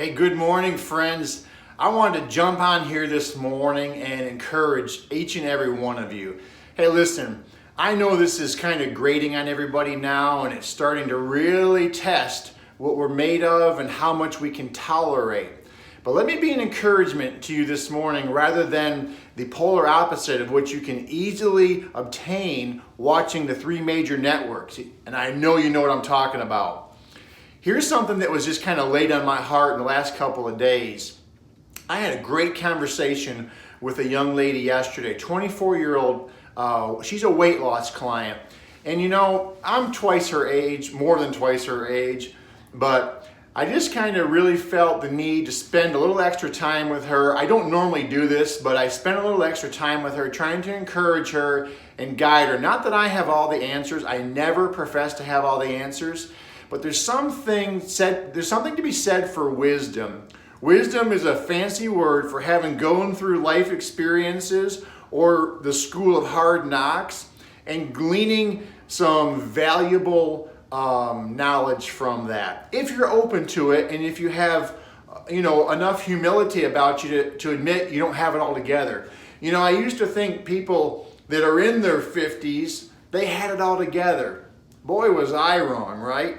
Hey, good morning, friends. I wanted to jump on here this morning and encourage each and every one of you. Hey, listen, I know this is kind of grating on everybody now, and it's starting to really test what we're made of and how much we can tolerate. But let me be an encouragement to you this morning rather than the polar opposite of what you can easily obtain watching the three major networks. And I know you know what I'm talking about. Here's something that was just kind of laid on my heart in the last couple of days. I had a great conversation with a young lady yesterday, 24-year-old. She's a weight loss client. And you know, I'm twice her age, more than twice her age, but I just kind of really felt the need to spend a little extra time with her. I don't normally do this, but I spent a little extra time with her trying to encourage her and guide her. Not that I have all the answers. I never profess to have all the answers. But there's something to be said for wisdom. Wisdom is a fancy word for having gone through life experiences or the school of hard knocks and gleaning some valuable knowledge from that. If you're open to it and if you have enough humility about you to admit you don't have it all together. You know, I used to think people that are in their 50s, they had it all together. Boy, was I wrong, right?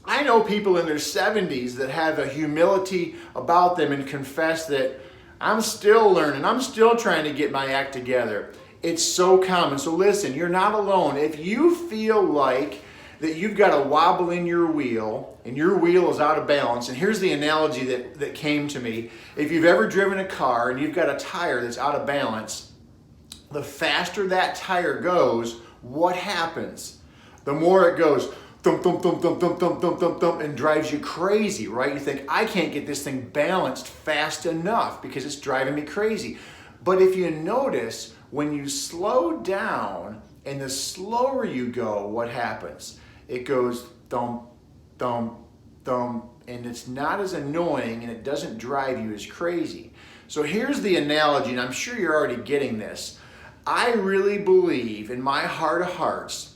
I know people in their 70s that have a humility about them and confess that I'm still learning, I'm still trying to get my act together. It's so common. So listen, you're not alone. If you feel like that you've got a wobble in your wheel and your wheel is out of balance, and here's the analogy that came to me. If you've ever driven a car and you've got a tire that's out of balance, the faster that tire goes, what happens? The more it goes, thump, thump, thump, thump, thump, thump, thump, thump, thump, and drives you crazy, right? You think, I can't get this thing balanced fast enough because it's driving me crazy. But if you notice, when you slow down and the slower you go, what happens? It goes thump, thump, thump, and it's not as annoying and it doesn't drive you as crazy. So here's the analogy, and I'm sure you're already getting this. I really believe in my heart of hearts,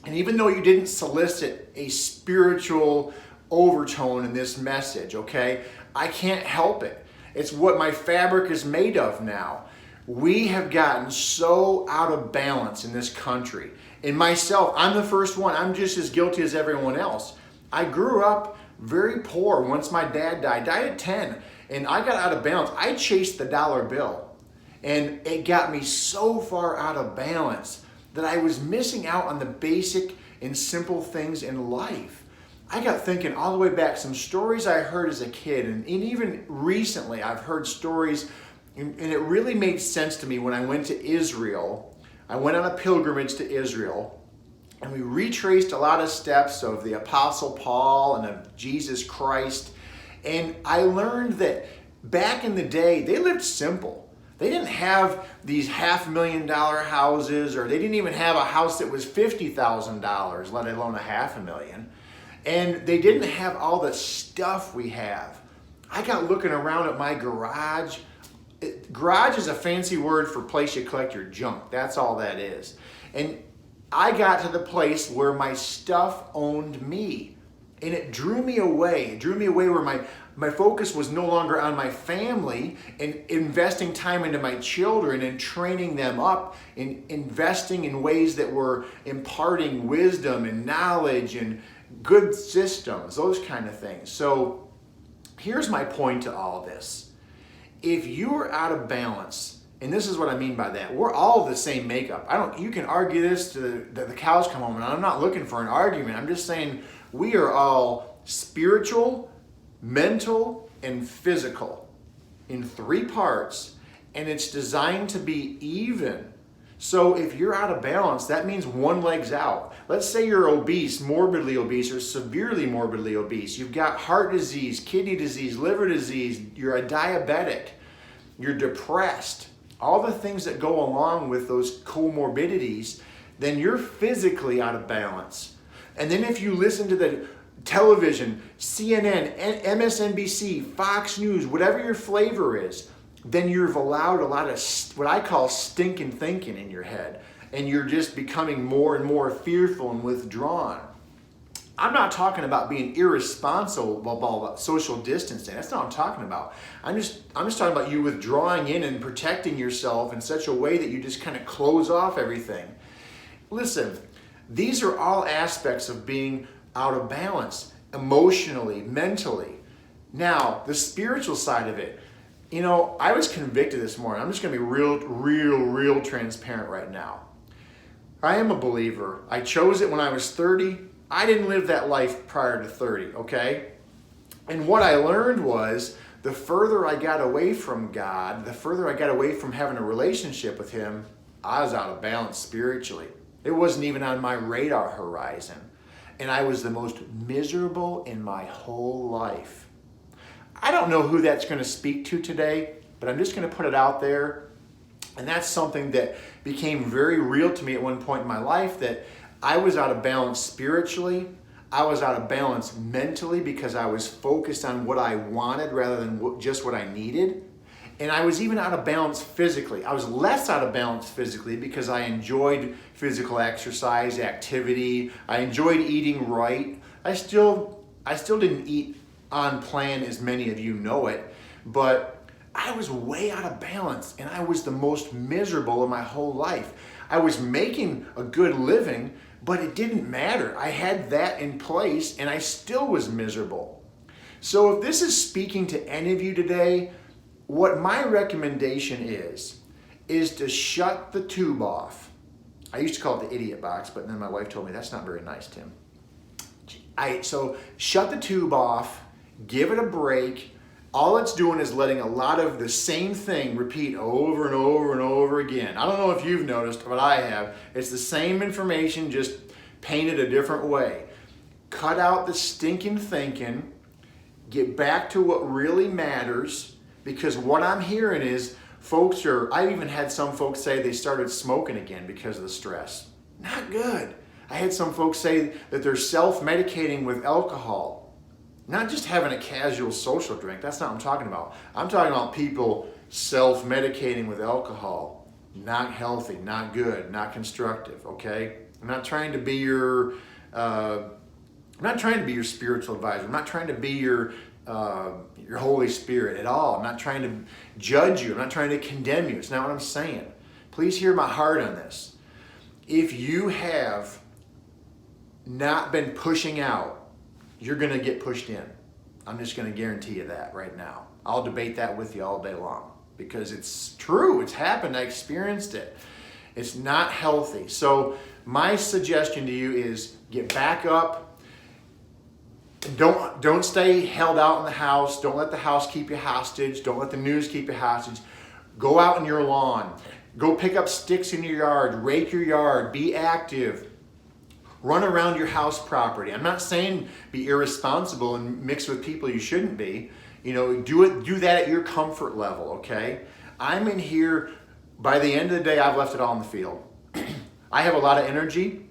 and even though you didn't solicit a spiritual overtone in this message, okay, I can't help it. It's what my fabric is made of now. We have gotten so out of balance in this country. And myself, I'm the first one. I'm just as guilty as everyone else. I grew up very poor once my dad died at 10, and I got out of balance. I chased the dollar bill, and it got me so far out of balance that I was missing out on the basic and simple things in life. I got thinking all the way back, some stories I heard as a kid, and even recently I've heard stories, and it really made sense to me when I went to Israel. I went on a pilgrimage to Israel, and we retraced a lot of steps of the Apostle Paul and of Jesus Christ, and I learned that back in the day, they lived simple. They didn't have these $500,000 houses, or they didn't even have a house that was $50,000, let alone $500,000. And they didn't have all the stuff we have. I got looking around at my garage. Garage is a fancy word for place you collect your junk. That's all that is. And I got to the place where my stuff owned me. And it drew me away. It drew me away where my focus was no longer on my family and investing time into my children and training them up and investing in ways that were imparting wisdom and knowledge and good systems, those kind of things. So here's my point to all this. If you're out of balance, and this is what I mean by that, we're all the same makeup. You can argue this to the cows come home, and I'm not looking for an argument. I'm just saying we are all spiritual, mental, and physical in three parts, and it's designed to be even. So if you're out of balance, that means one leg's out. Let's say you're obese, morbidly obese, or severely morbidly obese. You've got heart disease, kidney disease, liver disease, you're a diabetic, you're depressed, all the things that go along with those comorbidities, then you're physically out of balance. And then if you listen to the television, CNN, MSNBC, Fox News, whatever your flavor is, then you've allowed a lot of what I call stinking thinking in your head. And you're just becoming more and more fearful and withdrawn. I'm not talking about being irresponsible about social distancing. That's not what I'm talking about. I'm just talking about you withdrawing in and protecting yourself in such a way that you just kind of close off everything. Listen, these are all aspects of being out of balance emotionally, mentally. Now, the spiritual side of it. I was convicted this morning. I'm just going to be real transparent right now. I am a believer. I chose it when I was 30. I didn't live that life prior to 30, okay? And what I learned was the further I got away from God, the further I got away from having a relationship with Him, I was out of balance spiritually. It wasn't even on my radar horizon. And I was the most miserable in my whole life. I don't know who that's going to speak to today, but I'm just going to put it out there. And that's something that became very real to me at one point in my life, that I was out of balance spiritually. I was out of balance mentally because I was focused on what I wanted rather than just what I needed. And I was even out of balance physically. I was less out of balance physically because I enjoyed physical exercise, activity. I enjoyed eating right. I still didn't eat on plan as many of you know it, but I was way out of balance and I was the most miserable in my whole life. I was making a good living, but it didn't matter. I had that in place and I still was miserable. So if this is speaking to any of you today, what my recommendation is to shut the tube off. I used to call it the idiot box, but then my wife told me that's not very nice, Tim. So shut the tube off, give it a break. All it's doing is letting a lot of the same thing repeat over and over and over again. I don't know if you've noticed, but I have. It's the same information, just painted a different way. Cut out the stinking thinking. Get back to what really matters, because what I'm hearing is I've even had some folks say they started smoking again because of the stress. Not good. I had some folks say that they're self-medicating with alcohol. Not just having a casual social drink. That's not what I'm talking about. I'm talking about people self-medicating with alcohol. Not healthy, not good, not constructive, okay? I'm not trying to be your spiritual advisor. I'm not trying to be your Holy Spirit at all. I'm not trying to judge you. I'm not trying to condemn you. It's not what I'm saying. Please hear my heart on this. If you have not been pushing out, you're going to get pushed in. I'm just going to guarantee you that right now. I'll debate that with you all day long because it's true. It's happened. I experienced it. It's not healthy. So my suggestion to you is get back up. Don't stay held out in the house. Don't let the house keep you hostage. Don't let the news keep you hostage. Go out in your lawn. Go pick up sticks in your yard. Rake your yard. Be active. Run around your house property. I'm not saying be irresponsible and mix with people you shouldn't be. Do that at your comfort level, okay? I'm in here, by the end of the day, I've left it all in the field. I have a lot of energy.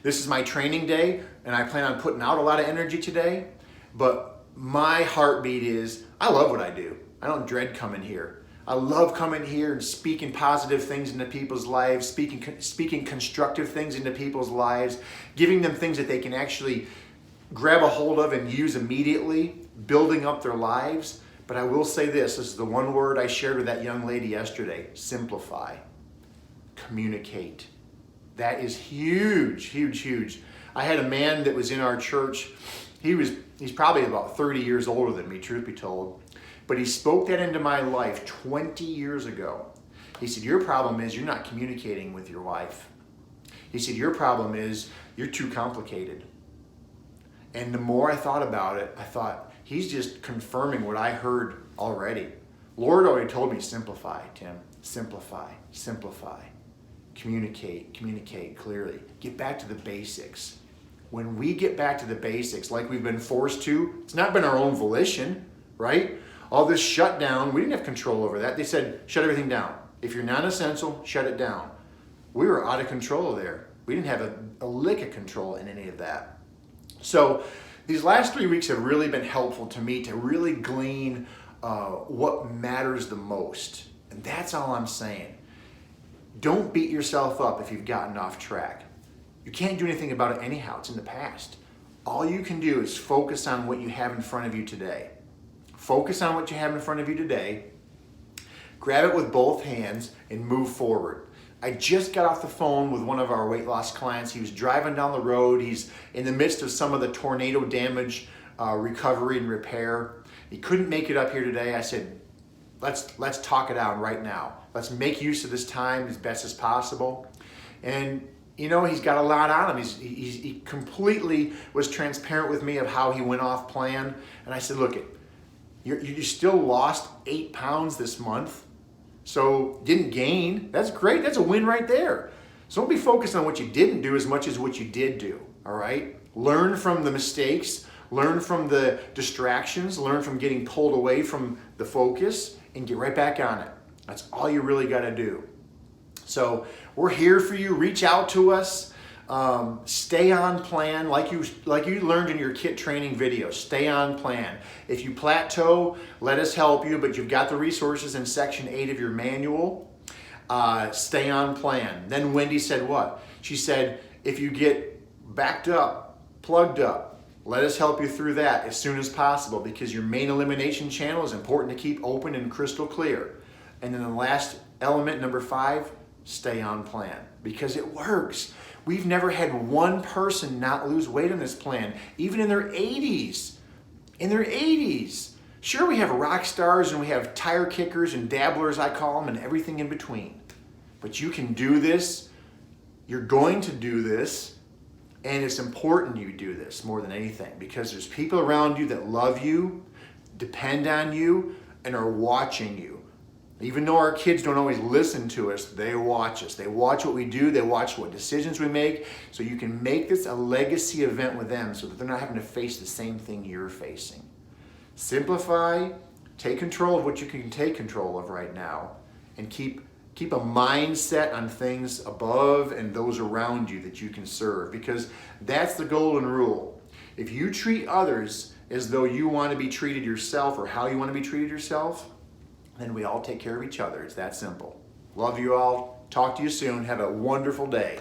This is my training day, and I plan on putting out a lot of energy today, but my heartbeat is, I love what I do. I don't dread coming here. I love coming here and speaking positive things into people's lives, speaking constructive things into people's lives, giving them things that they can actually grab a hold of and use immediately, building up their lives. But I will say this is the one word I shared with that young lady yesterday: simplify, communicate. That is huge, huge, huge. I had a man that was in our church. He's probably about 30 years older than me, truth be told. But he spoke that into my life 20 years ago. He said, your problem is you're not communicating with your wife. He said, your problem is you're too complicated. And the more I thought about it, I thought, he's just confirming what I heard already. Lord already told me, simplify, Tim. Simplify, simplify. Communicate clearly. Get back to the basics. When we get back to the basics, like we've been forced to, it's not been our own volition, right? All this shutdown, we didn't have control over that. They said, shut everything down. If you're non-essential, shut it down. We were out of control there. We didn't have a lick of control in any of that. So these last 3 weeks have really been helpful to me to really glean what matters the most. And that's all I'm saying. Don't beat yourself up if you've gotten off track. You can't do anything about it anyhow. It's in the past. all you can do is focus on what you have in front of you today. Focus on what you have in front of you today. Grab it with both hands and move forward. I just got off the phone with one of our weight loss clients. He was driving down the road. He's in the midst of some of the tornado damage, recovery and repair. He couldn't make it up here today. I said, let's talk it out right now. Let's make use of this time as best as possible. And you know, he's got a lot on him. He completely was transparent with me of how he went off plan. And I said, look, you still lost 8 pounds this month. So didn't gain. That's great. That's a win right there. So don't be focused on what you didn't do as much as what you did do. All right? Learn from the mistakes. Learn from the distractions. Learn from getting pulled away from the focus and get right back on it. That's all you really got to do. So we're here for you. Reach out to us. Stay on plan, like you learned in your kit training video. Stay on plan. If you plateau, let us help you, but you've got the resources in section 8 of your manual. Stay on plan. Then Wendy said what? She said, if you get backed up, plugged up, let us help you through that as soon as possible, because your main elimination channel is important to keep open and crystal clear. And then the last element, number 5, stay on plan, because it works. We've never had one person not lose weight on this plan, even in their 80s. In their 80s. Sure, we have rock stars and we have tire kickers and dabblers, I call them, and everything in between. But you can do this. You're going to do this. And it's important you do this more than anything, because there's people around you that love you, depend on you, and are watching you. Even though our kids don't always listen to us, they watch us. They watch what we do. They watch what decisions we make. So you can make this a legacy event with them so that they're not having to face the same thing you're facing. Simplify, take control of what you can take control of right now, and keep a mindset on things above and those around you that you can serve, because that's the golden rule. If you treat others as though you want to be treated yourself, or how you want to be treated yourself, then we all take care of each other. It's that simple. Love you all. Talk to you soon. Have a wonderful day.